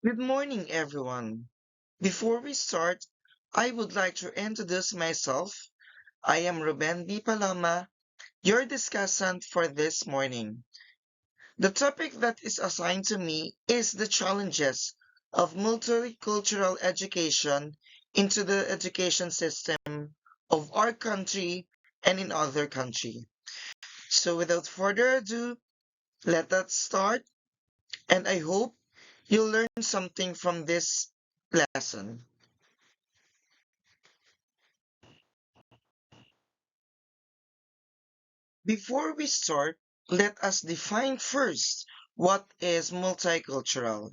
Good morning, everyone. Before we start, I would like to introduce myself. I am Roben Paloma, your discussant for this morning. The topic that is assigned to me is the challenges of multicultural education into the education system of our country and in other country. So without further ado, let us start, and I hope you'll learn something from this lesson. Before we start, let us define first what is multicultural.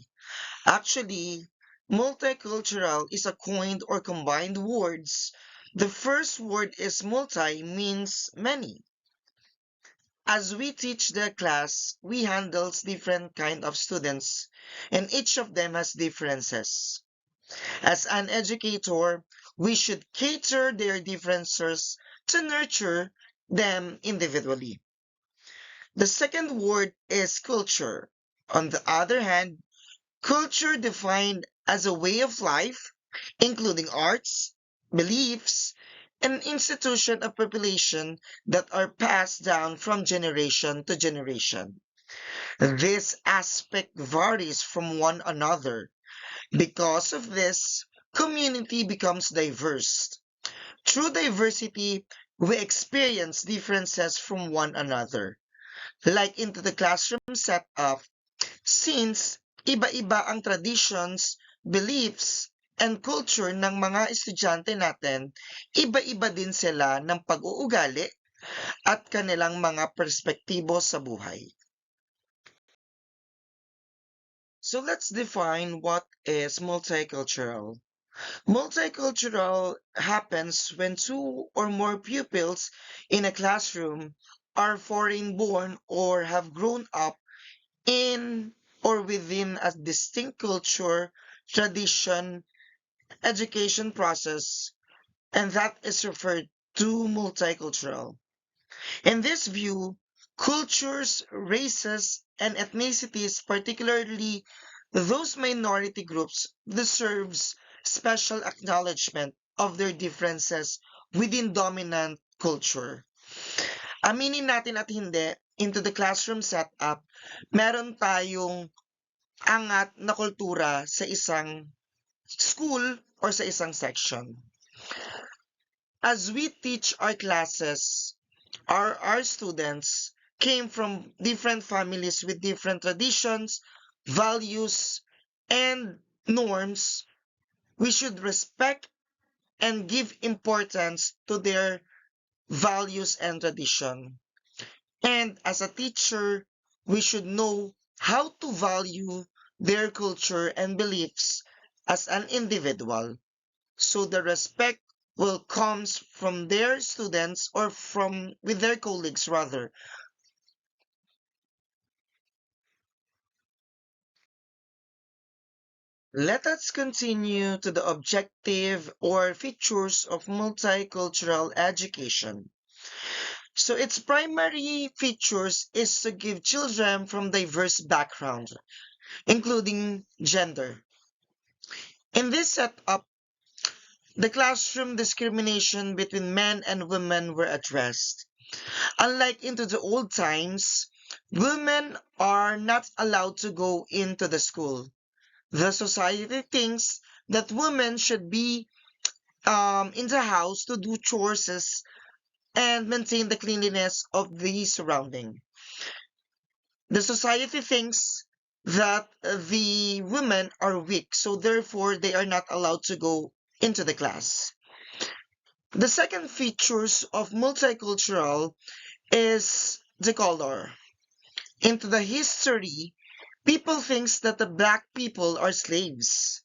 Actually, multicultural is a coined or combined words. The first word is multi means many. As we teach the class, we handles different kind of students and each of them has differences. As an educator, we should cater their differences to nurture them individually. The second word is culture. On the other hand, culture defined as a way of life, including arts, beliefs, and institution of population that are passed down from generation to generation. This aspect varies from one another. Because of this, community becomes diverse. Through diversity, we experience differences from one another. Like into the classroom setup, since iba-iba ang traditions, beliefs, and culture ng mga estudyante natin, iba-iba din sila ng pag-uugali at kanilang mga perspektibo sa buhay. So let's define what is multicultural. Multicultural happens when two or more pupils in a classroom are foreign born or have grown up in or within a distinct culture, tradition, education process, and that is referred to multicultural. In this view, cultures, races, and ethnicities, particularly those minority groups, deserves special acknowledgement of their differences within dominant culture. Aminin natin at hindi, into the classroom setup, meron tayong angat na kultura sa isang school or sa isang section. As we teach our classes, our students came from different families with different traditions, values, and norms. We should respect and give importance to their values and tradition. And as a teacher, we should know how to value their culture and beliefs as an individual. So the respect will comes from their students or from with their colleagues rather. Let us continue to the objective or features of multicultural education. So its primary features is to give children from diverse backgrounds, including gender. In this setup, the classroom discrimination between men and women were addressed. Unlike into the old times, women are not allowed to go into the school. The society thinks that women should be in the house to do chores and maintain the cleanliness of the surrounding. The society thinks that the women are weak, so therefore they are not allowed to go into the class. The second features of multicultural is the color. Into the history, people thinks that the black people are slaves.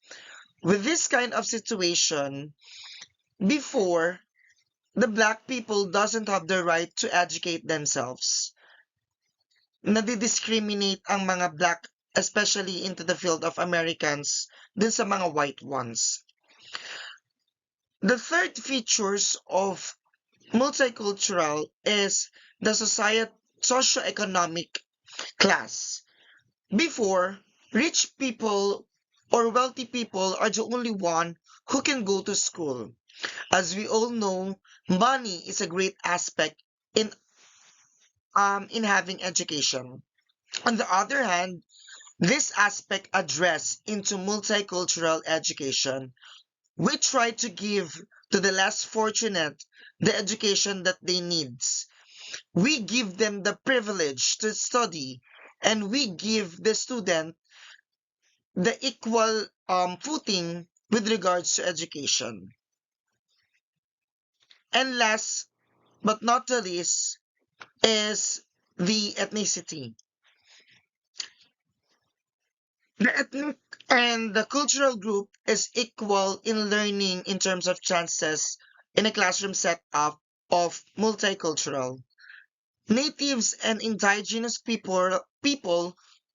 With this kind of situation, before, the black people doesn't have the right to educate themselves. Nadidiscriminate ang mga black, especially into the field of Americans, dun sa mga white ones. The third features of multicultural is the socioeconomic class. Before, rich people or wealthy people are the only one who can go to school. As we all know, money is a great aspect in having education. On the other hand, this aspect address into multicultural education. We try to give to the less fortunate the education that they need. We give them the privilege to study, and we give the student the equal footing with regards to education. And last but not the least is the ethnicity. The ethnic and the cultural group is equal in learning in terms of chances in a classroom setup of multicultural. Natives and indigenous people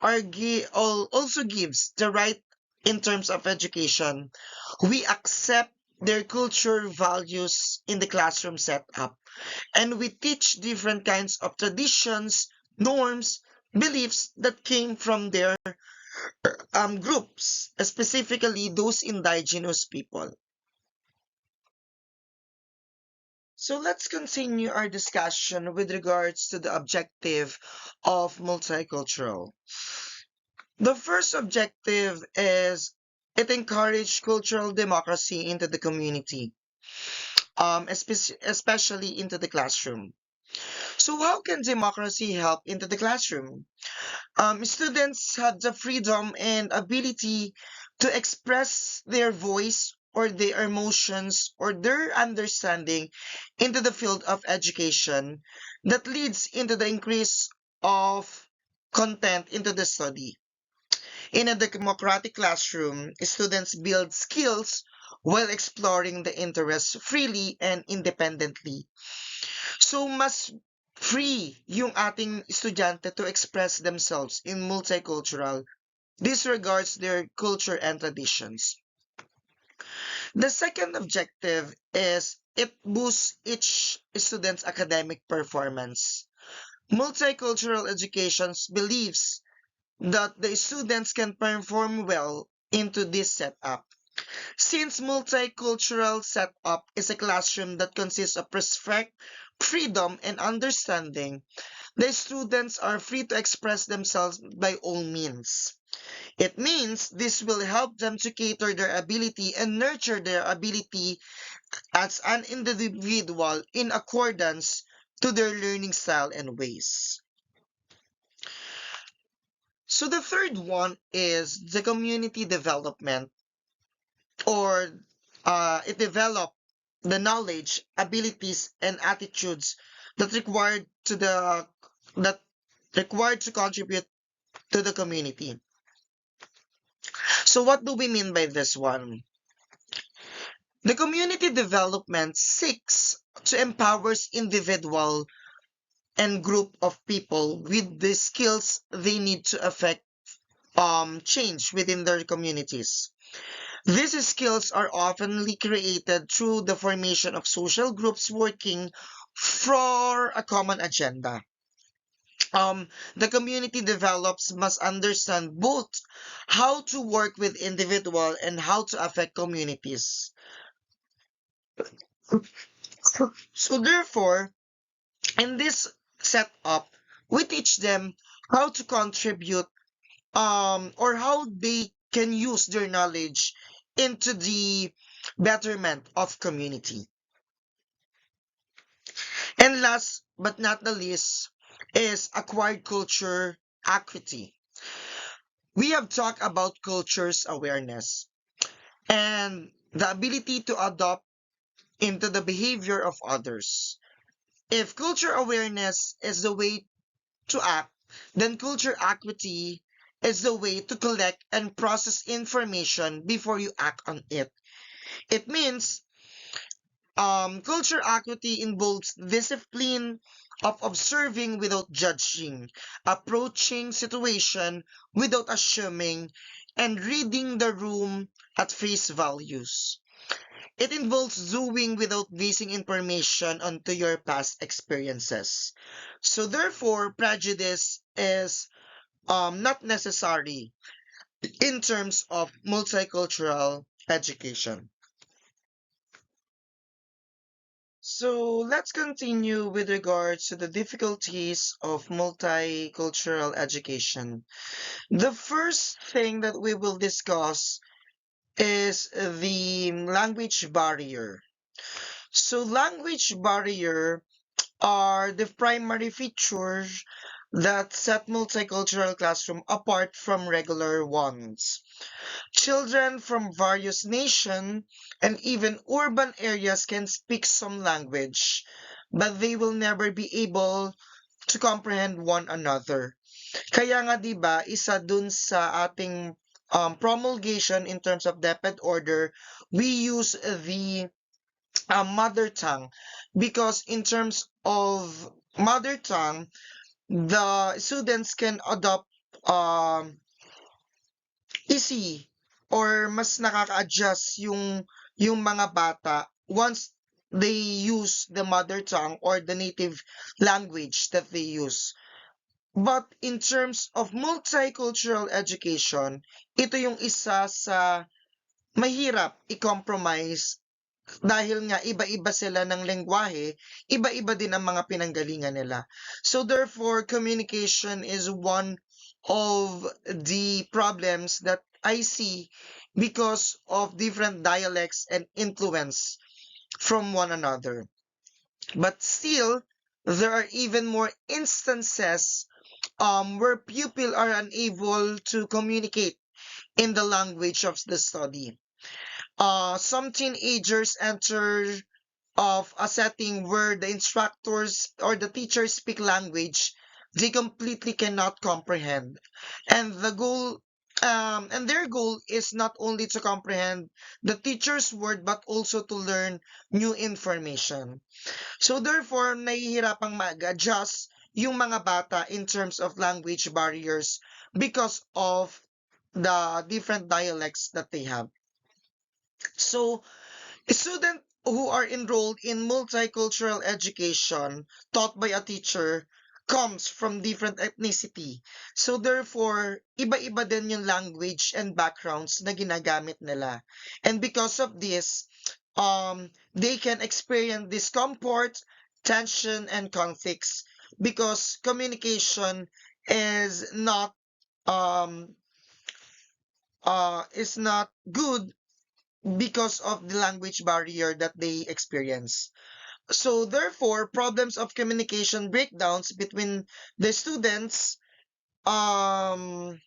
also gives the right in terms of education. We accept their culture values in the classroom setup, and we teach different kinds of traditions, norms, beliefs that came from their groups, specifically those indigenous people. So let's continue our discussion with regards to the objective of multicultural. The first objective is it encouraged cultural democracy into the community, especially into the classroom. So how can democracy help into the classroom? Students have the freedom and ability to express their voice or their emotions or their understanding into the field of education that leads into the increase of content into the study. In a democratic classroom, students build skills while exploring the interests freely and independently. So, mas free yung ating estudyante to express themselves in multicultural disregards their culture and traditions. The second objective is it boosts each student's academic performance. Multicultural education believes that the students can perform well into this setup. Since multicultural setup is a classroom that consists of respect, freedom, and understanding, the students are free to express themselves by all means. It means this will help them to cater their ability and nurture their ability as an individual in accordance to their learning style and ways. So the third one is the community development, or it develop the knowledge, abilities, and attitudes that that required to contribute to the community. So what do we mean by this one? The community development seeks to empower individual and group of people with the skills they need to affect change within their communities. These skills are often created through the formation of social groups working for a common agenda. The community develops must understand both how to work with individual and how to affect communities. So therefore, in this setup, we teach them how to contribute or how they can use their knowledge into the betterment of community. And last but not the least is acquired culture equity. We have talked about culture's awareness and the ability to adopt into the behavior of others. If culture awareness is the way to act, then culture equity is the way to collect and process information before you act on it. It means culture equity involves discipline of observing without judging, approaching situation without assuming, and reading the room at face values. It involves doing without basing information onto your past experiences. So therefore, prejudice is not necessary. in terms of multicultural education. So let's continue with regards to the difficulties of multicultural education. The first thing that we will discuss is the language barrier. So language barrier are the primary features that set multicultural classroom apart from regular ones. Children from various nations and even urban areas can speak some language, but they will never be able to comprehend one another. Kaya nga 'di ba, isa dun sa ating promulgation in terms of DepEd order, we use the mother tongue because in terms of mother tongue, the students can adopt um easy or mas nakaka-adjust yung mga bata once they use the mother tongue or the native language that they use. But in terms of multicultural education, ito yung isa sa mahirap i-compromise dahil nga iba-iba sila ng lengguwahe, iba-iba din ang mga pinanggalingan nila. So therefore, communication is one of the problems that I see because of different dialects and influence from one another. But still, there are even more instances where pupils are unable to communicate in the language of the study. Some teenagers enter of a setting where the instructors or the teachers speak language they completely cannot comprehend, and their goal is not only to comprehend the teacher's word but also to learn new information. So therefore, nahihirapang mag-adjust yung mga bata in terms of language barriers because of the different dialects that they have. So students who are enrolled in multicultural education taught by a teacher comes from different ethnicity. So therefore, iba-iba din yung language and backgrounds na ginagamit nila. And because of this, they can experience discomfort, tension, and conflicts because communication is um not good because of the language barrier that they experience. So therefore, problems of communication breakdowns between the students, um,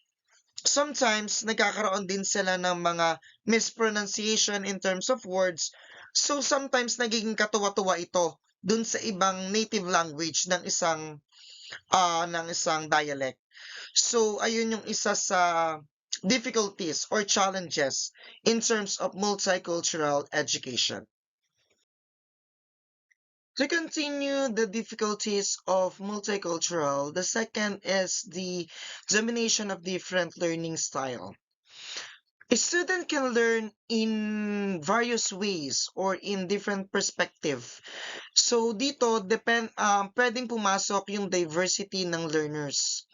sometimes nagkakaroon din sila ng mga mispronunciation in terms of words. So sometimes nagiging katuwa-tuwa ito dun sa ibang native language ng isang dialect. So ayun yung isa sa difficulties or challenges in terms of multicultural education. To continue the difficulties of multicultural, the second is the domination of different learning style. A student can learn in various ways or in different perspective. So dito pwedeng pumasok yung diversity ng learners.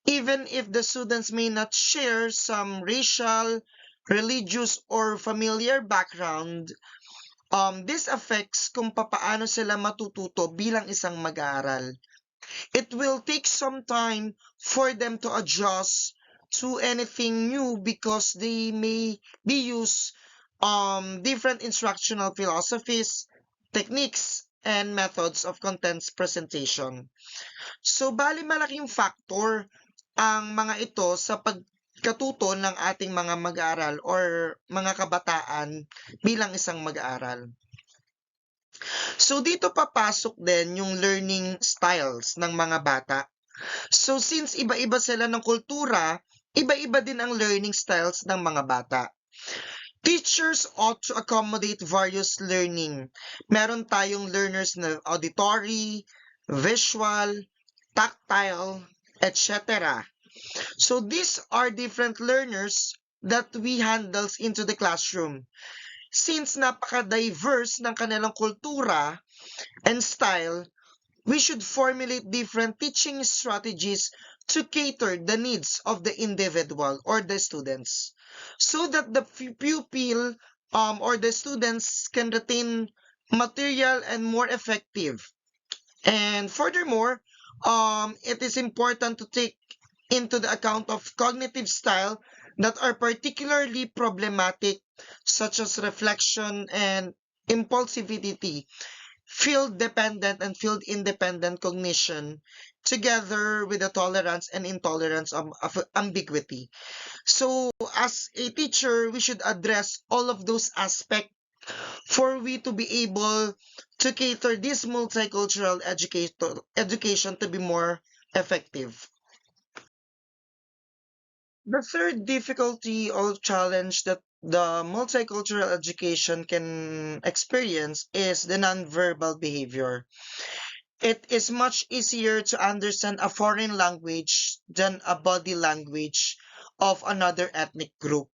Even if the students may not share some racial, religious, or familiar background, this affects kung papaano sila matututo bilang isang mag-aaral. It will take some time for them to adjust to anything new because they may be used different instructional philosophies, techniques, and methods of content presentation. So, bali malaking factor ang mga ito sa pagkatuto ng ating mga mag-aaral or mga kabataan bilang isang mag-aaral. So, dito papasok din yung learning styles ng mga bata. So, since iba-iba sila ng kultura, iba-iba din ang learning styles ng mga bata. Teachers ought to accommodate various learning. Meron tayong learners na auditory, visual, tactile, etc. So these are different learners that we handles into the classroom. Since napaka-diverse ng kanilang kultura and style, we should formulate different teaching strategies to cater the needs of the individual or the students so that the pupil or the students can retain material and more effective. And furthermore, it is important to take into the account of cognitive style that are particularly problematic, such as reflection and impulsivity, field dependent and field independent cognition, together with the tolerance and intolerance of ambiguity. So, as a teacher, we should address all of those aspects for we to be able to cater this multicultural education to be more effective. The third difficulty or challenge that the multicultural education can experience is the nonverbal behavior. It is much easier to understand a foreign language than a body language of another ethnic group.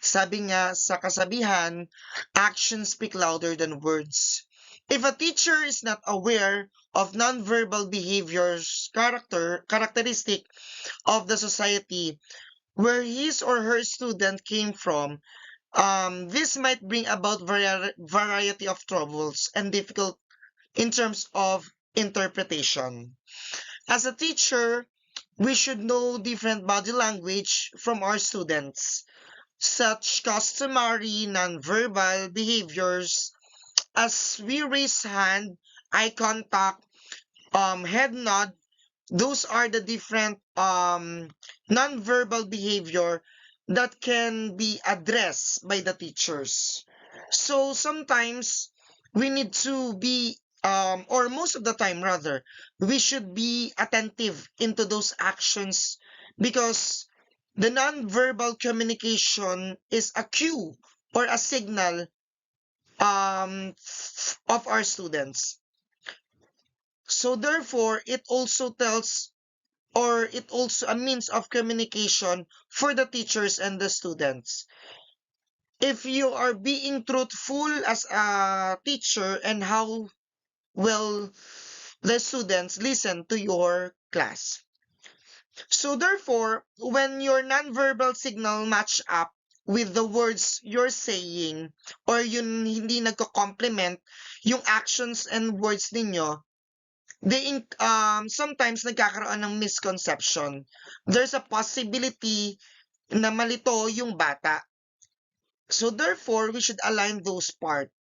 Sabi nga sa kasabihan, actions speak louder than words. If a teacher is not aware of nonverbal behaviors characteristic of the society where his or her student came from, this might bring about variety of troubles and difficult in terms of interpretation. As a teacher, we should know different body language from our students, such customary nonverbal behaviors as we raise hand, eye contact, head nod. Those are the different nonverbal behavior that can be addressed by the teachers. So sometimes we need to be or most of the time rather, we should be attentive into those actions because the nonverbal communication is a cue or a signal of our students. So therefore, it also tells or it also a means of communication for the teachers and the students. If you are being truthful as a teacher and how will the students listen to your class. So therefore, when your nonverbal signal match up with the words you're saying or yun hindi nagko-complement yung actions and words ninyo, sometimes nagkakaroon ng misconception. There's a possibility na malito yung bata. So therefore, we should align those parts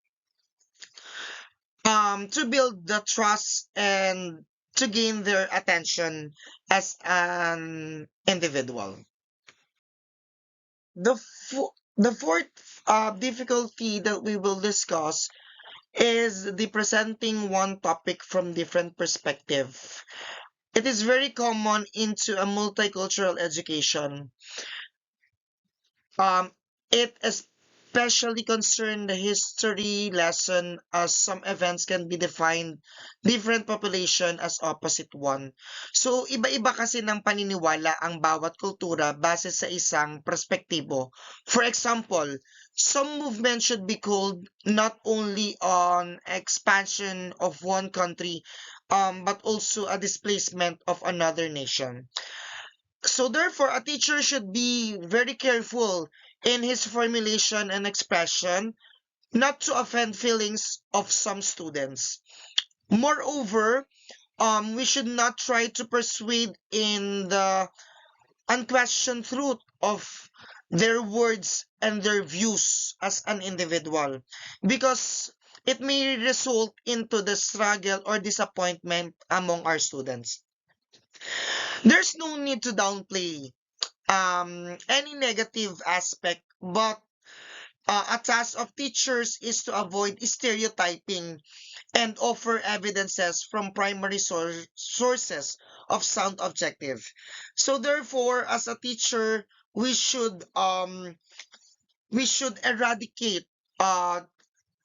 to build the trust and to gain their attention as an individual. The fourth difficulty that we will discuss is the presenting one topic from different perspective. It is very common into a multicultural education. Um, it especially concern the history lesson as some events can be defined different population as opposite one. So, iba-iba kasi ng paniniwala ang bawat kultura base sa isang perspektibo. For example, some movements should be called not only on expansion of one country, but also a displacement of another nation. So therefore, a teacher should be very careful in his formulation and expression not to offend feelings of some students. Moreover, we should not try to persuade in the unquestioned truth of their words and their views as an individual because it may result into the struggle or disappointment among our students. There's no need to downplay any negative aspect, but a task of teachers is to avoid stereotyping and offer evidences from primary sources of sound objective. So therefore, as a teacher, we should eradicate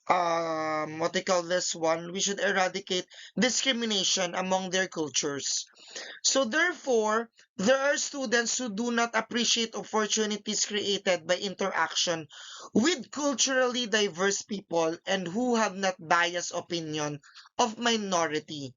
what they call this one, we should eradicate discrimination among their cultures. So therefore, there are students who do not appreciate opportunities created by interaction with culturally diverse people and who have not biased opinion of minority.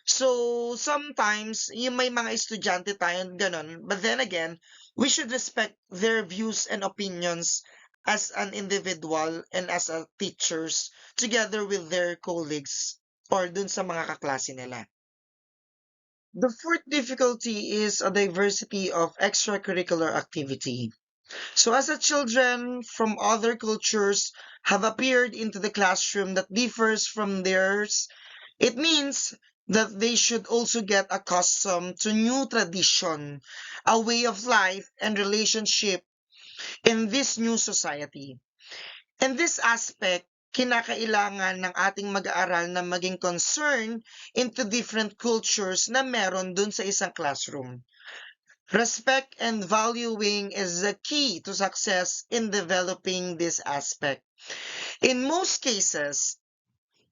So, sometimes, yung may mga estudyante tayong gano'n, but then again, we should respect their views and opinions as an individual and as a teachers together with their colleagues or dun sa mga kaklase nila. The fourth difficulty is a diversity of extracurricular activity. So as a children from other cultures have appeared into the classroom that differs from theirs, it means that they should also get accustomed to new tradition, a way of life and relationship in this new society. In this aspect, kinakailangan ng ating mag-aaral na maging concern into different cultures na meron dun sa isang classroom. Respect and valuing is the key to success in developing this aspect. In most cases,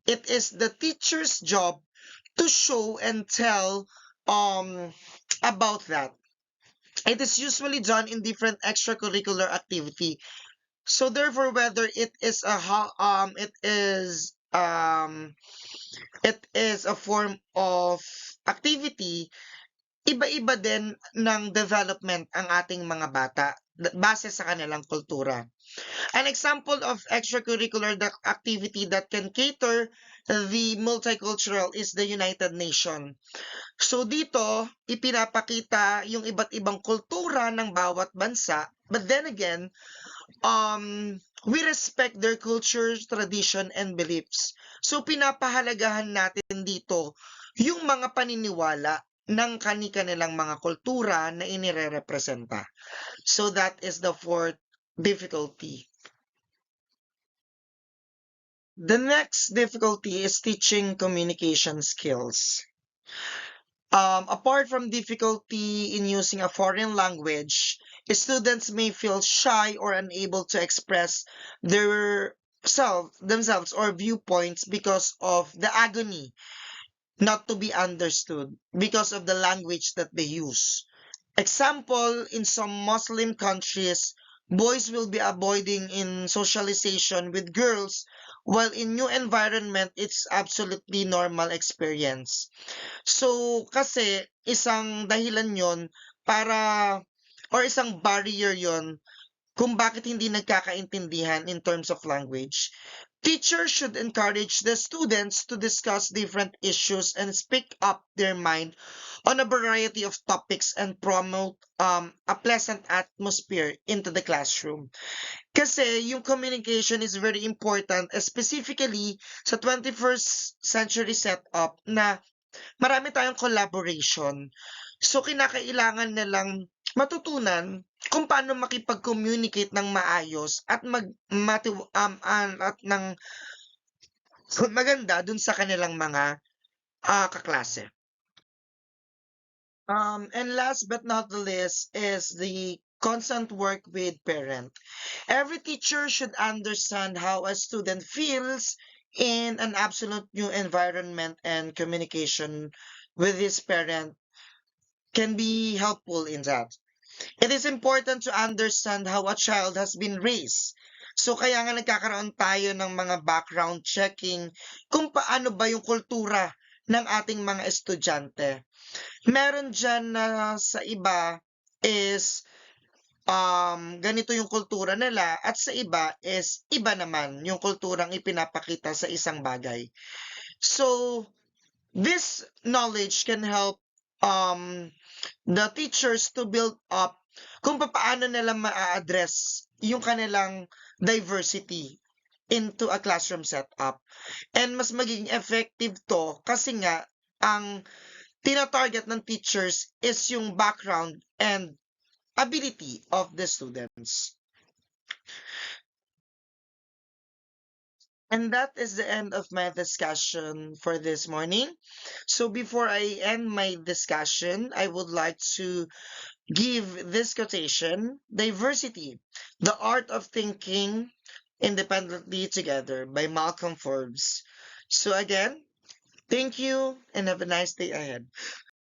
it is the teacher's job to show and tell about that. It is usually done in different extracurricular activity. So therefore, whether it is it is a form of activity, iba-iba din ng development ang ating mga bata base sa kanilang kultura. An example of extracurricular activity that can cater the multicultural is the United Nations. So dito, ipinapakita yung iba't ibang kultura ng bawat bansa. But then again, we respect their culture, tradition, and beliefs. So pinapahalagahan natin dito yung mga paniniwala ng kani-kanilang mga kultura na inirerepresenta. So that is the fourth difficulty. The next difficulty is teaching communication skills. Apart from difficulty in using a foreign language, students may feel shy or unable to express themselves or viewpoints because of the agony not to be understood because of the language that they use. Example, in some Muslim countries, boys will be avoiding in socialization with girls, while in new environment, it's absolutely normal experience. So, kasi isang dahilan yon para or isang barrier yon kung bakit hindi nagkakaintindihan in terms of language. Teachers should encourage the students to discuss different issues and speak up their mind on a variety of topics and promote a pleasant atmosphere into the classroom. Kasi yung communication is very important, specifically sa 21st century setup na marami tayong collaboration. So, kinakailangan nilang matutunan kung paano makipag-communicate ng maayos at at ng maganda dun sa kanilang mga kaklase. And last but not the least is the constant work with parent. Every teacher should understand how a student feels in an absolute new environment, and communication with his parent can be helpful in that. It is important to understand how a child has been raised. So kaya nga nagkakaroon tayo ng mga background checking kung paano ba yung kultura ng ating mga estudyante. Meron dyan na sa iba is ganito yung kultura nila at sa iba is iba naman yung kulturang ipinapakita sa isang bagay. So, this knowledge can help the teachers to build up kung paano nila ma-address yung kanilang diversity into a classroom setup. And mas magiging effective to kasi nga ang tina-target ng teachers is yung background and ability of the students. And that is the end of my discussion for this morning. So before I end my discussion, I would like to give this quotation: diversity, the art of thinking independently together, by Malcolm Forbes. So again, thank you and have a nice day ahead.